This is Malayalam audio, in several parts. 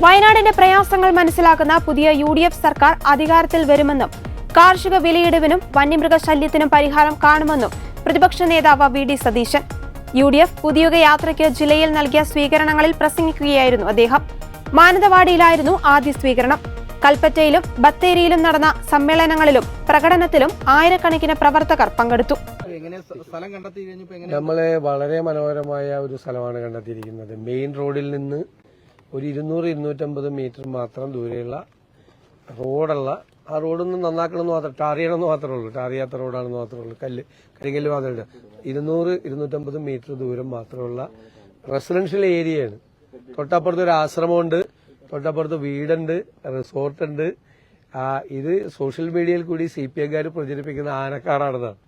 വയനാടിന്റെ പ്രയാസങ്ങൾ മനസ്സിലാക്കുന്ന പുതിയ UDF സർക്കാർ അധികാരത്തിൽ വരുമെന്നും കാർഷിക വിലയിടിവിനും വന്യമൃഗശല്യത്തിനും പരിഹാരം കാണുമെന്നും പ്രതിപക്ഷ നേതാവ് VD സതീശൻ. UDF പുതിയുഗ യാത്രയ്ക്ക് ജില്ലയിൽ നൽകിയ സ്വീകരണങ്ങളിൽ പ്രസംഗിക്കുകയായിരുന്നു അദ്ദേഹം. മാനന്തവാടിയിലായിരുന്നു ആദ്യ സ്വീകരണം. കൽപ്പറ്റയിലും ബത്തേരിയിലും നടന്ന സമ്മേളനങ്ങളിലും പ്രകടനത്തിലും ആയിരക്കണക്കിന് പ്രവർത്തകർ പങ്കെടുത്തു. നമ്മളെ വളരെ മനോഹരമായ ഒരു സ്ഥലമാണ് കണ്ടെത്തിയിരിക്കുന്നത്. മെയിൻ റോഡിൽ നിന്ന് ഒരു 200-250 മീറ്റർ മാത്രം ദൂരെയുള്ള റോഡുള്ള ആ റോഡൊന്ന് നന്നാക്കണമെന്ന് മാത്രം, ടാറിയണമെന്ന് മാത്രമേ ഉള്ളൂ. ടാറിയാത്ത റോഡാണെന്ന് മാത്രമേ ഉള്ളൂ. കരിങ്കല്ല് മാത്രമേ 200-250 മീറ്റർ ദൂരം മാത്രമുള്ള റെസിഡൻഷ്യൽ ഏരിയയാണ്. തൊട്ടപ്പുറത്ത് ഒരു ആശ്രമമുണ്ട്, തൊട്ടപ്പുറത്ത് വീടുണ്ട്, റിസോർട്ടുണ്ട്. ഇത് സോഷ്യൽ മീഡിയയിൽ കൂടി CPIക്കാർ പ്രചരിപ്പിക്കുന്ന ആനക്കാടാണെന്നാണ്.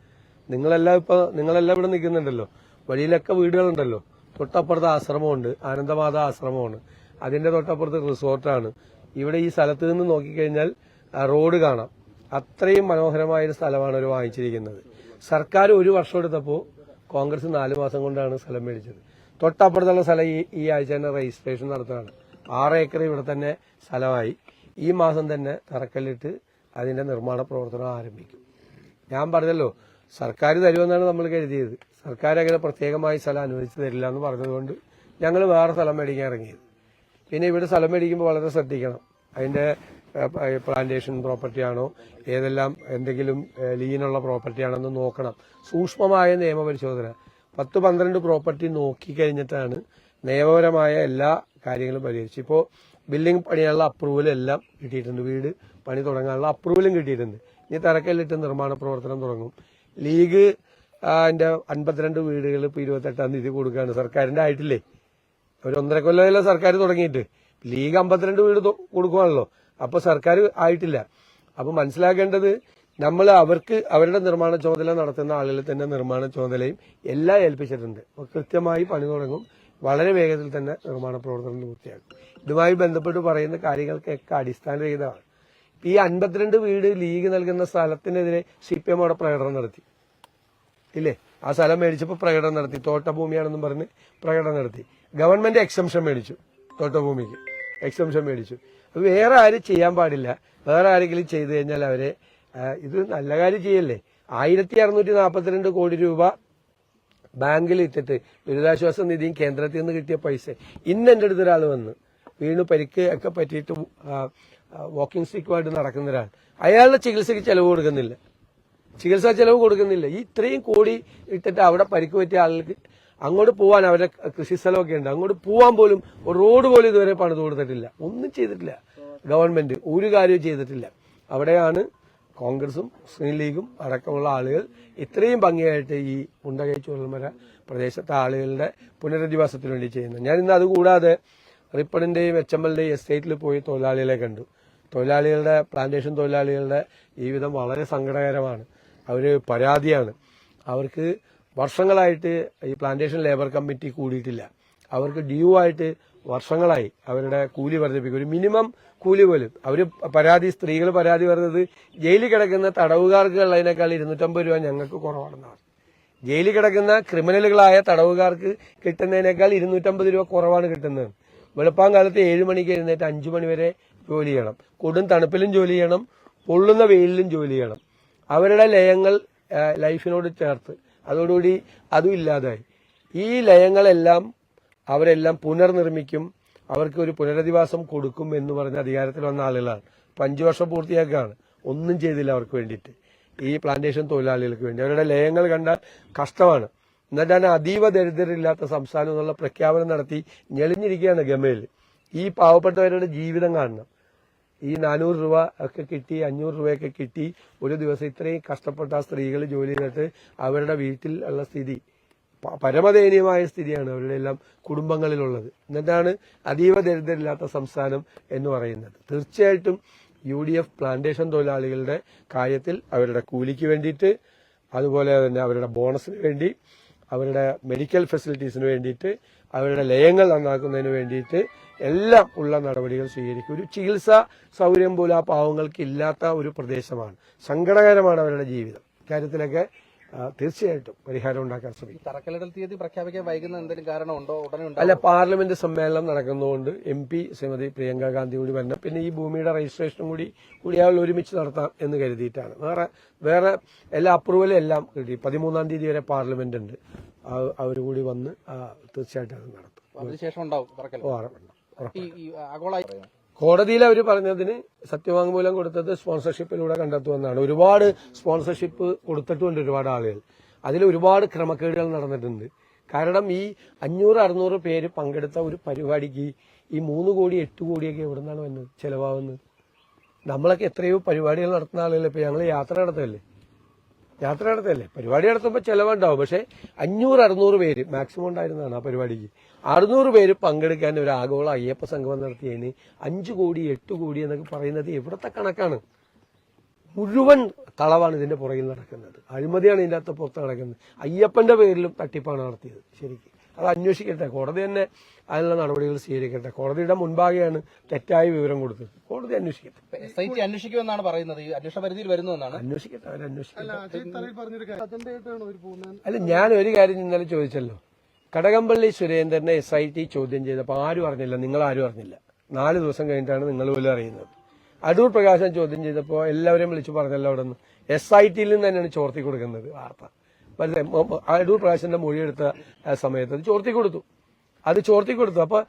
നിങ്ങളെല്ലാം ഇവിടെ നിൽക്കുന്നുണ്ടല്ലോ, വഴിയിലൊക്കെ വീടുകളുണ്ടല്ലോ. തൊട്ടപ്പുറത്ത് ആശ്രമമുണ്ട്, ആനന്ദമാത ആശ്രമമാണ്. അതിന്റെ തൊട്ടപ്പുറത്ത് റിസോർട്ടാണ്. ഇവിടെ ഈ സ്ഥലത്ത് നിന്ന് നോക്കിക്കഴിഞ്ഞാൽ റോഡ് കാണാം. അത്രയും മനോഹരമായ ഒരു സ്ഥലമാണ് അവർ വാങ്ങിച്ചിരിക്കുന്നത്. സർക്കാർ 1 വർഷം എടുത്തപ്പോൾ കോൺഗ്രസ് 4 മാസം കൊണ്ടാണ് സ്ഥലം മേടിച്ചത്. തൊട്ടപ്പുറത്തുള്ള സ്ഥലം ഈ ആഴ്ച തന്നെ രജിസ്ട്രേഷൻ നടത്തുകയാണ്. 6 ഏക്കർ ഇവിടെ തന്നെ സ്ഥലമായി. ഈ മാസം തന്നെ തറക്കല്ലിട്ട് അതിന്റെ നിർമ്മാണ പ്രവർത്തനം ആരംഭിക്കും. ഞാൻ പറഞ്ഞല്ലോ, സർക്കാർ തരുമെന്നാണ് നമ്മൾ കരുതിയത്. സർക്കാർ അങ്ങനെ പ്രത്യേകമായി സ്ഥലം അനുവദിച്ചു തരില്ല എന്ന് പറഞ്ഞതുകൊണ്ട് ഞങ്ങൾ വേറെ സ്ഥലം മേടിക്കാൻ ഇറങ്ങിയത്. പിന്നെ ഇവിടെ സ്ഥലം മേടിക്കുമ്പോൾ വളരെ ശ്രദ്ധിക്കണം. അതിന്റെ പ്ലാന്റേഷൻ പ്രോപ്പർട്ടി ആണോ, ഏതെല്ലാം എന്തെങ്കിലും ലീനുള്ള പ്രോപ്പർട്ടി ആണോ എന്ന് നോക്കണം. സൂക്ഷ്മമായ നിയമപരിശോധന. 10-12 പ്രോപ്പർട്ടി നോക്കിക്കഴിഞ്ഞിട്ടാണ് നിയമപരമായ എല്ലാ കാര്യങ്ങളും പരിഹരിച്ചു. ഇപ്പോൾ ബിൽഡിംഗ് പണിയാനുള്ള അപ്രൂവൽ എല്ലാം കിട്ടിയിട്ടുണ്ട്. വീട് പണി തുടങ്ങാനുള്ള അപ്രൂവലും കിട്ടിയിട്ടുണ്ട്. ഇനി തറക്കല്ലിട്ട് നിർമ്മാണ പ്രവർത്തനം തുടങ്ങും. ലീഗ് അതിന്റെ 52 വീടുകൾ ഇപ്പോൾ 28-ാം തീയതി കൊടുക്കുകയാണ്. സർക്കാരിന്റെ ആയിട്ടില്ലേ, ഒരു 1.5 കൊല്ലമല്ല സർക്കാർ തുടങ്ങിയിട്ട്. ലീഗ് 52 വീട് കൊടുക്കുവാണല്ലോ. അപ്പൊ സർക്കാർ ആയിട്ടില്ല. അപ്പൊ മനസ്സിലാക്കേണ്ടത്, നമ്മൾ അവരുടെ നിർമ്മാണ ചുമതല നടത്തുന്ന ആളുകളിൽ തന്നെ നിർമ്മാണ ചുമതലയും എല്ലാം ഏൽപ്പിച്ചിട്ടുണ്ട്. അപ്പൊ കൃത്യമായി പണി തുടങ്ങും. വളരെ വേഗത്തിൽ തന്നെ നിർമ്മാണ പ്രവർത്തനം പൂർത്തിയാക്കും. ഇതുമായി ബന്ധപ്പെട്ട് പറയുന്ന കാര്യങ്ങൾക്കൊക്കെ അടിസ്ഥാനരഹിതമാണ്. ഈ 52 വീട് ലീഗ് നൽകുന്ന സ്ഥലത്തിനെതിരെ CPM അവിടെ പ്രകടനം നടത്തി ഇല്ലേ? ആ സ്ഥലം മേടിച്ചപ്പോൾ പ്രകടനം നടത്തി. തോട്ടഭൂമിയാണെന്നും പറഞ്ഞ് പ്രകടനം നടത്തി. ഗവൺമെന്റ് എക്സംഷൻ മേടിച്ചു, തോട്ടഭൂമിക്ക് എക്സംഷൻ മേടിച്ചു. അത് വേറെ ആരും ചെയ്യാൻ പാടില്ല. വേറെ ആരെങ്കിലും ചെയ്തു കഴിഞ്ഞാൽ അവരെ ഇത് നല്ല കാര്യം ചെയ്യല്ലേ. 1642 കോടി രൂപ ബാങ്കിൽ ഇട്ടിട്ട് ദുരിതാശ്വാസ നിധിയും കേന്ദ്രത്തിൽ നിന്ന് കിട്ടിയ പൈസ ഇന്ന് എന്റെ അടുത്ത് ഒരാൾ വന്ന് വീണ് പരിക്ക് ഒക്കെ പറ്റിയിട്ട് വാക്കിംഗ് സ്റ്റിക്കുമായിട്ട് നടക്കുന്ന ഒരാൾ, അയാളുടെ ചികിത്സയ്ക്ക് ചെലവ് കൊടുക്കുന്നില്ല, ചികിത്സാ ചെലവ് കൊടുക്കുന്നില്ല. ഈ ഇത്രയും കോടി ഇട്ടിട്ട് അവിടെ പരിക്ക് പറ്റിയ ആളുകൾക്ക് അങ്ങോട്ട് പോവാൻ, അവരുടെ കൃഷിസ്ഥലമൊക്കെ ഉണ്ട്, അങ്ങോട്ട് പോവാൻ പോലും റോഡ് പോലും ഇതുവരെ പണിത് കൊടുത്തിട്ടില്ല. ഒന്നും ചെയ്തിട്ടില്ല. ഗവൺമെന്റ് ഒരു കാര്യവും ചെയ്തിട്ടില്ല. അവിടെയാണ് കോൺഗ്രസും മുസ്ലിം ലീഗും അടക്കമുള്ള ആളുകൾ ഇത്രയും ഭംഗിയായിട്ട് ഈ മുണ്ടകൈ ചുഴൽമര പ്രദേശത്തെ ആളുകളുടെ പുനരധിവാസത്തിന് വേണ്ടി ചെയ്യുന്നത്. ഞാൻ ഇന്ന് അതുകൂടാതെ റിപ്പണിന്റെയും HMLന്റെയും എസ്റ്റേറ്റിൽ പോയി തൊഴിലാളികളെ കണ്ടു. തൊഴിലാളികളുടെ, പ്ലാന്റേഷൻ തൊഴിലാളികളുടെ ജീവിതം വളരെ സങ്കടകരമാണ്. അവര് പരാതിയാണ്. അവർക്ക് വർഷങ്ങളായിട്ട് ഈ പ്ലാന്റേഷൻ ലേബർ കമ്മിറ്റി കൂടിയിട്ടില്ല. അവർക്ക് ഡ്യൂ ആയിട്ട് വർഷങ്ങളായി അവരുടെ കൂലി വർദ്ധിപ്പിക്കും, ഒരു മിനിമം കൂലി പോലും. അവര് സ്ത്രീകൾ പരാതി പറഞ്ഞത് ജയിലിൽ കിടക്കുന്ന തടവുകാർക്ക് ഉള്ളതിനേക്കാൾ 250 രൂപ ഞങ്ങൾക്ക് കുറവാണെന്നാണ്. ജയിലിൽ കിടക്കുന്ന ക്രിമിനലുകളായ തടവുകാർക്ക് കിട്ടുന്നതിനേക്കാൾ 250 രൂപ കുറവാണ് കിട്ടുന്നത്. വെളുപ്പാങ്കാലത്ത് 7 മണിക്ക് എഴുന്നേറ്റ് 5 മണി വരെ ജോലി ചെയ്യണം. കൊടും തണുപ്പിലും ജോലി ചെയ്യണം, പൊള്ളുന്ന വെയിലിലും ജോലി ചെയ്യണം. അവരുടെ ലയങ്ങൾ ലൈഫിനോട് ചേർത്ത് അതോടുകൂടി അതും ഇല്ലാതായി. ഈ ലയങ്ങളെല്ലാം അവരെല്ലാം പുനർനിർമ്മിക്കും, അവർക്ക് ഒരു പുനരധിവാസം കൊടുക്കും എന്ന് പറഞ്ഞ അധികാരത്തിൽ വന്ന ആളുകളാണ്. 5 വർഷം പൂർത്തിയാക്കുകയാണ്. ഒന്നും ചെയ്തില്ല അവർക്ക് വേണ്ടിയിട്ട്, ഈ പ്ലാന്റേഷൻ തൊഴിലാളികൾക്ക് വേണ്ടി. അവരുടെ ലയങ്ങൾ കണ്ടാൽ കഷ്ടമാണ്. എന്നിട്ടാണ് അതീവ ദരിദ്രരില്ലാത്ത സംസ്ഥാനം എന്നുള്ള പ്രഖ്യാപനം നടത്തി ഞെളിഞ്ഞിരിക്കുകയാണ് ഗമയിൽ. ഈ പാവപ്പെട്ടവരുടെ ജീവിതം കാണണം. ഈ 400 രൂപ ഒക്കെ കിട്ടി, 500 രൂപയൊക്കെ കിട്ടി ഒരു ദിവസം ഇത്രയും കഷ്ടപ്പെട്ട സ്ത്രീകൾ ജോലി ചെയ്തിട്ട് അവരുടെ വീട്ടിൽ ഉള്ള സ്ഥിതി പരമദയനീയമായ സ്ഥിതിയാണ് അവരുടെ എല്ലാം കുടുംബങ്ങളിലുള്ളത്. എന്നിട്ടാണ് അതീവ ദരിദ്രരില്ലാത്ത സംസ്ഥാനം എന്ന് പറയുന്നത്. തീർച്ചയായിട്ടും UDF പ്ലാന്റേഷൻ തൊഴിലാളികളുടെ കാര്യത്തിൽ അവരുടെ കൂലിക്ക് വേണ്ടിയിട്ട്, അതുപോലെ തന്നെ അവരുടെ ബോണസിന് വേണ്ടി, അവരുടെ മെഡിക്കൽ ഫെസിലിറ്റീസിന് വേണ്ടിയിട്ട്, അവരുടെ ലയങ്ങൾ നന്നാക്കുന്നതിന് വേണ്ടിയിട്ട് എല്ലാം ഉള്ള നടപടികൾ സ്വീകരിക്കും. ഒരു ചികിത്സാ സൗകര്യം പോലും ആ പാവങ്ങൾക്ക് ഇല്ലാത്ത ഒരു പ്രദേശമാണ്. സങ്കടകരമാണ് അവരുടെ ജീവിതം. ഇക്കാര്യത്തിലൊക്കെ തീർച്ചയായിട്ടും പരിഹാരം ഉണ്ടാക്കാൻ ശ്രമിക്കും. തറക്കല്ലിടൽ തീയതി പ്രഖ്യാപിക്കാൻ വൈകുന്ന എന്തെങ്കിലും കാരണമുണ്ടോ? ഉടനെ അല്ല, പാർലമെന്റ് സമ്മേളനം നടക്കുന്നതുകൊണ്ട് MP ശ്രീമതി പ്രിയങ്ക ഗാന്ധി കൂടി വരണം. പിന്നെ ഈ ഭൂമിയുടെ രജിസ്ട്രേഷനും കൂടി അയാൾ ഒരുമിച്ച് നടത്താം എന്ന് കരുതിയിട്ടാണ്. വേറെ എല്ലാ അപ്രൂവലും എല്ലാം കിട്ടി. 13-ാം തീയതി വരെ പാർലമെന്റ് ഉണ്ട്. അവരുകൂടി വന്ന് തീർച്ചയായിട്ടും അത് നടത്തും. അതിനുശേഷം ഉണ്ടാവും കോടതിയിൽ അവർ പറഞ്ഞതിന് സത്യവാങ്മൂലം കൊടുത്തത് സ്പോൺസർഷിപ്പിലൂടെ കണ്ടെത്തുമെന്നാണ്. ഒരുപാട് സ്പോൺസർഷിപ്പ് കൊടുത്തിട്ടുണ്ട് ഒരുപാട് ആളുകൾ. അതിൽ ഒരുപാട് ക്രമക്കേടുകൾ നടന്നിട്ടുണ്ട്. കാരണം ഈ 500-600 പേര് പങ്കെടുത്ത ഒരു പരിപാടിക്ക് ഈ 3 കോടി 8 കോടിയൊക്കെ എവിടെ നിന്നാണ് വന്നത് ചെലവാകുന്നത്? നമ്മളൊക്കെ എത്രയോ പരിപാടികൾ നടത്തുന്ന ആളുകൾ. ഇപ്പൊ ഞങ്ങൾ യാത്ര നടത്തല്ലേ, പരിപാടി നടത്തുമ്പോൾ ചെലവുണ്ടാവും. പക്ഷെ 500-600 പേര് മാക്സിമം ഉണ്ടായിരുന്നതാണ് ആ പരിപാടിക്ക്. 600 പേര് പങ്കെടുക്കാൻ ഒരു ആഗോള അയ്യപ്പ സംഗമം നടത്തിയതിന് 5 കോടി 8 കോടി എന്നൊക്കെ പറയുന്നത് എവിടത്തെ കണക്കാണ്? മുഴുവൻ കളവാണ് ഇതിന്റെ പുറകിൽ നടക്കുന്നത്. അഴിമതിയാണ് ഇതിന്റെ അകത്ത് പുറത്ത് നടക്കുന്നത്. അയ്യപ്പന്റെ പേരിലും തട്ടിപ്പാണ് നടത്തിയത്. ശരിക്കും അത് അന്വേഷിക്കട്ടെ, കോടതി തന്നെ അതിനുള്ള നടപടികൾ സ്വീകരിക്കട്ടെ. കോടതിയുടെ മുൻപാകെയാണ് തെറ്റായ വിവരം കൊടുത്തത്. കോടതി അന്വേഷിക്കട്ടെ. SIT അന്വേഷിക്കുമെന്നാണ് പറയുന്നത്. അന്വേഷണ പരിധിയിൽ വരുന്നതെന്നാണ്. അന്വേഷിക്കട്ടെ, അല്ല, ഞാൻ ഒരു കാര്യം ഇന്നലെ ചോദിച്ചല്ലോ. കടകംപള്ളി സുരേന്ദ്രനെ SIT ചോദ്യം ചെയ്തപ്പോൾ ആരും അറിഞ്ഞില്ല, നിങ്ങൾ ആരും അറിഞ്ഞില്ല. 4 ദിവസം കഴിഞ്ഞിട്ടാണ് നിങ്ങൾ പോലും അറിയുന്നത്. അടൂർ പ്രകാശൻ ചോദ്യം ചെയ്തപ്പോൾ എല്ലാവരെയും വിളിച്ചു പറഞ്ഞല്ലോ. അവിടെ നിന്ന് SITയിൽ നിന്ന് തന്നെയാണ് ചോർത്തി കൊടുക്കുന്നത് വാർത്ത. അടൂർ പ്രകാശന്റെ മൊഴിയെടുത്ത സമയത്ത് അത് ചോർത്തി കൊടുത്തു. അപ്പൊ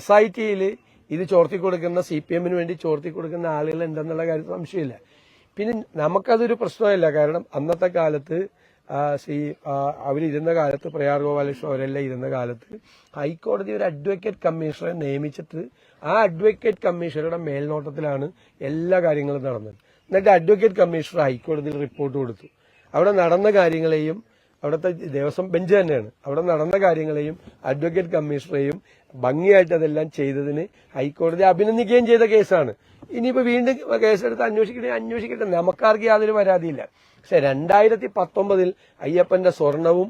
SITയിൽ ഇത് ചോർത്തി കൊടുക്കുന്ന CPM വേണ്ടി ചോർത്തി കൊടുക്കുന്ന ആളുകൾ ഉണ്ടെന്നുള്ള കാര്യത്തിൽ സംശയമില്ല. പിന്നെ നമുക്കതൊരു പ്രശ്നമില്ല. കാരണം അന്നത്തെ കാലത്ത് അവരിരുന്ന കാലത്ത് പ്രയാർ ഗോപാലകൃഷ്ണൻ അവരെല്ലാം ഇരുന്ന കാലത്ത് ഹൈക്കോടതി ഒരു അഡ്വക്കേറ്റ് കമ്മീഷണറെ നിയമിച്ചിട്ട് ആ അഡ്വക്കേറ്റ് കമ്മീഷണറുടെ മേൽനോട്ടത്തിലാണ് എല്ലാ കാര്യങ്ങളും നടന്നത്. എന്നിട്ട് അഡ്വക്കേറ്റ് കമ്മീഷണർ ഹൈക്കോടതിയിൽ റിപ്പോർട്ട് കൊടുത്തു. അവിടെ നടന്ന കാര്യങ്ങളെയും, അവിടുത്തെ ദേവസ്വം ബെഞ്ച് തന്നെയാണ്, അവിടെ നടന്ന കാര്യങ്ങളെയും അഡ്വക്കേറ്റ് കമ്മീഷണറെയും ഭംഗിയായിട്ട് അതെല്ലാം ചെയ്തതിന് ഹൈക്കോടതി അഭിനന്ദിക്കുകയും ചെയ്ത കേസാണ്. ഇനിയിപ്പോ വീണ്ടും കേസെടുത്ത് അന്വേഷിക്കട്ടെ, നമുക്കാർക്ക് യാതൊരു പരാതിയില്ല. പക്ഷെ 2019 അയ്യപ്പന്റെ സ്വർണവും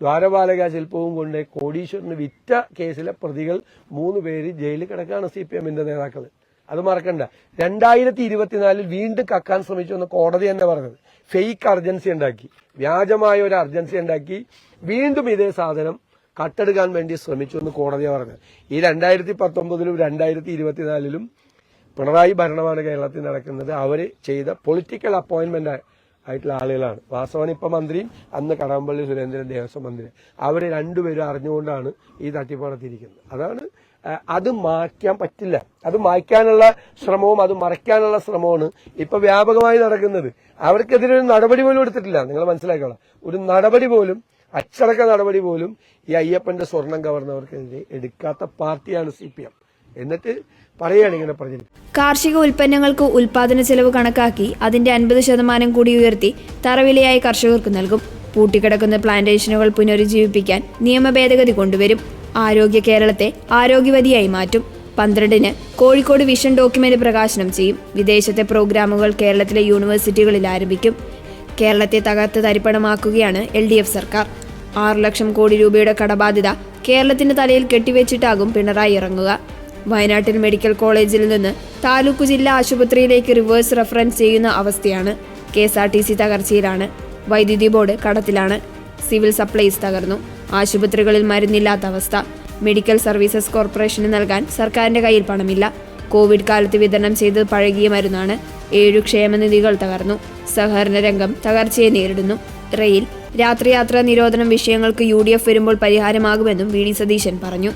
ദ്വാരപാലക ശില്പവും കൊണ്ട് കോടീശ്വരന് വിറ്റ കേസിലെ പ്രതികൾ 3 പേര് ജയിലിൽ കിടക്കാണ്. CPMന്റെ നേതാക്കൾ. അത് മറക്കണ്ട. 2024 വീണ്ടും കക്കാൻ ശ്രമിച്ചു എന്ന് കോടതി തന്നെ പറഞ്ഞത്. ഫേക്ക് അർജൻസി ഉണ്ടാക്കി, വ്യാജമായ ഒരു അർജൻസി ഉണ്ടാക്കി വീണ്ടും ഇതേ സാധനം കട്ടെടുക്കാൻ വേണ്ടി ശ്രമിച്ചു എന്ന് കോടതിയാണ് പറഞ്ഞത്. ഈ 2019-ലും 2024-ലും പിണറായി ഭരണമാണ് കേരളത്തിൽ നടക്കുന്നത്. അവര് ചെയ്ത പൊളിറ്റിക്കൽ അപ്പോയിന്റ്മെന്റ് ആയിട്ടുള്ള ആളുകളാണ്. വാസവൻ ഇപ്പൊ മന്ത്രിയും അന്ന് കടകംപള്ളി സുരേന്ദ്രൻ ദേവസ്വം മന്ത്രി. അവര് രണ്ടുപേരും അറിഞ്ഞുകൊണ്ടാണ് ഈ തട്ടിപ്പ് നടത്തിയിരിക്കുന്നത്. അതാണ് അത് മായ്ക്കാൻ പറ്റില്ല. അത് മായ്ക്കാനുള്ള ശ്രമവും അത് മറയ്ക്കാനുള്ള ശ്രമമാണ് ഇപ്പൊ വ്യാപകമായി നടക്കുന്നത്. അവർക്കെതിരെ ഒരു നടപടി പോലും എടുത്തിട്ടില്ല. നിങ്ങൾ മനസ്സിലാക്കണം, ഒരു നടപടി പോലും, അച്ചടക്ക നടപടി പോലും ഈ അയ്യപ്പന്റെ സ്വർണം കവർന്നവർക്കെതിരെ എടുക്കാത്ത പാർട്ടിയാണ് CPM. എന്നിട്ട് പറയുകയാണ് ഇങ്ങനെ പറഞ്ഞു. കാർഷിക ഉൽപ്പന്നങ്ങൾക്ക് ഉൽപാദന ചെലവ് കണക്കാക്കി അതിന്റെ 50% കൂടി ഉയർത്തി തറവിലയായി കർഷകർക്ക് നൽകും. പൂട്ടിക്കിടക്കുന്ന പ്ലാന്റേഷനുകൾ പുനരുജ്ജീവിപ്പിക്കാൻ നിയമ ഭേദഗതി കൊണ്ടുവരും. ആരോഗ്യ കേരളത്തെ ആരോഗ്യവതിയായി മാറ്റും. 12-ന് കോഴിക്കോട് വിഷൻ ഡോക്യുമെന്റ് പ്രകാശനം ചെയ്യും. വിദേശത്തെ പ്രോഗ്രാമുകൾ കേരളത്തിലെ യൂണിവേഴ്സിറ്റികളിൽ ആരംഭിക്കും. കേരളത്തെ തകർത്ത് തരിപ്പണമാക്കുകയാണ് LDF സർക്കാർ. 6 ലക്ഷം കോടി രൂപയുടെ കടബാധ്യത കേരളത്തിന്റെ തലയിൽ കെട്ടിവെച്ചിട്ടാകും പിണറായി ഇറങ്ങുക. വയനാട്ടിൽ മെഡിക്കൽ കോളേജിൽ നിന്ന് താലൂക്ക് ജില്ലാ ആശുപത്രിയിലേക്ക് റിവേഴ്സ് റെഫറൻസ് ചെയ്യുന്ന അവസ്ഥയാണ്. KSRTC തകർച്ചയിലാണ്. വൈദ്യുതി ബോർഡ് കടത്തിലാണ്. സിവിൽ സപ്ലൈസ് തകർന്നു. ആശുപത്രികളിൽ മരുന്നില്ലാത്ത അവസ്ഥ. മെഡിക്കൽ സർവീസസ് കോർപ്പറേഷന് നൽകാൻ സർക്കാരിന്റെ കയ്യിൽ പണമില്ല. കോവിഡ് കാലത്ത് വിതരണം ചെയ്തത് പഴകിയ മരുന്നാണ്. 7 ക്ഷേമനിധികൾ തകർന്നു. സഹകരണ രംഗം തകർച്ചയെ നേരിടുന്നു. റെയിൽ, രാത്രിയാത്രാ നിരോധനം വിഷയങ്ങൾക്ക് UDF വരുമ്പോൾ പരിഹാരമാകുമെന്നും VD സതീശൻ പറഞ്ഞു.